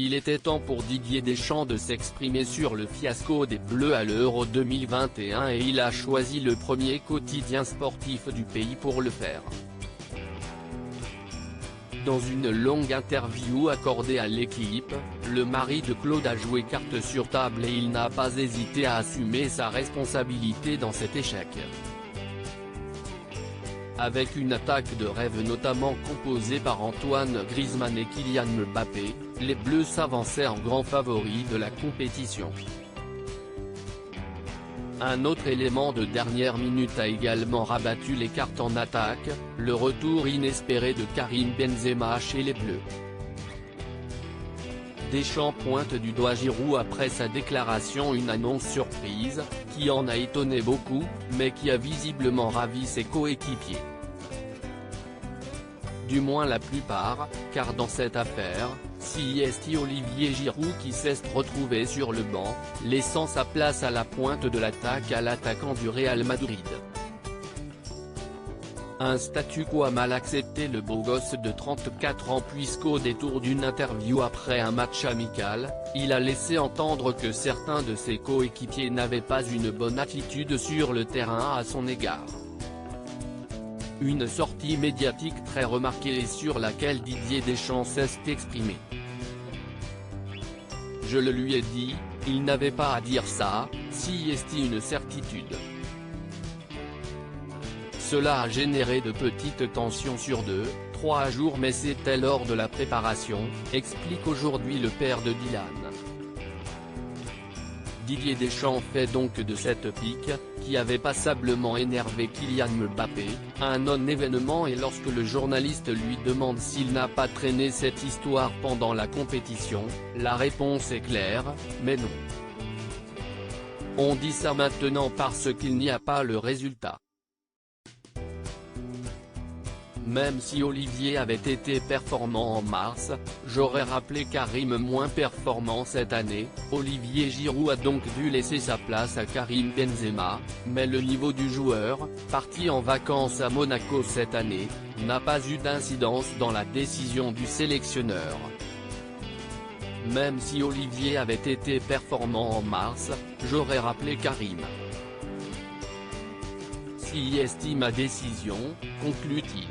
Il était temps pour Didier Deschamps de s'exprimer sur le fiasco des Bleus à l'Euro 2021 et il a choisi le premier quotidien sportif du pays pour le faire. Dans une longue interview accordée à l'équipe, le mari de Claude a joué carte sur table et il n'a pas hésité à assumer sa responsabilité dans cet échec. Avec une attaque de rêve notamment composée par Antoine Griezmann et Kylian Mbappé, les Bleus s'avançaient en grand favori de la compétition. Un autre élément de dernière minute a également rabattu les cartes en attaque, le retour inespéré de Karim Benzema chez les Bleus. Deschamps pointe du doigt Giroud après sa déclaration, une annonce surprise, qui en a étonné beaucoup, mais qui a visiblement ravi ses coéquipiers. Du moins la plupart, car dans cette affaire, c'est Olivier Giroud qui s'est retrouvé sur le banc, laissant sa place à la pointe de l'attaque à l'attaquant du Real Madrid. Un statu quo mal accepté le beau gosse de 34 ans puisqu'au détour d'une interview après un match amical, il a laissé entendre que certains de ses coéquipiers n'avaient pas une bonne attitude sur le terrain à son égard. Une sortie médiatique très remarquée et sur laquelle Didier Deschamps s'est exprimé. Je le lui ai dit, il n'avait pas à dire ça, c'est une certitude. Cela a généré de petites tensions sur 2-3 jours mais c'était lors de la préparation, explique aujourd'hui le père de Dylan. Didier Deschamps fait donc de cette pique, qui avait passablement énervé Kylian Mbappé, un non-événement et lorsque le journaliste lui demande s'il n'a pas traîné cette histoire pendant la compétition, la réponse est claire, mais non. On dit ça maintenant parce qu'il n'y a pas le résultat. Même si Olivier avait été performant en mars, j'aurais rappelé Karim moins performant cette année. Olivier Giroud a donc dû laisser sa place à Karim Benzema, mais le niveau du joueur, parti en vacances à Monaco cette année, n'a pas eu d'incidence dans la décision du sélectionneur. Même si Olivier avait été performant en mars, j'aurais rappelé Karim. Si estime ma décision, conclut-il.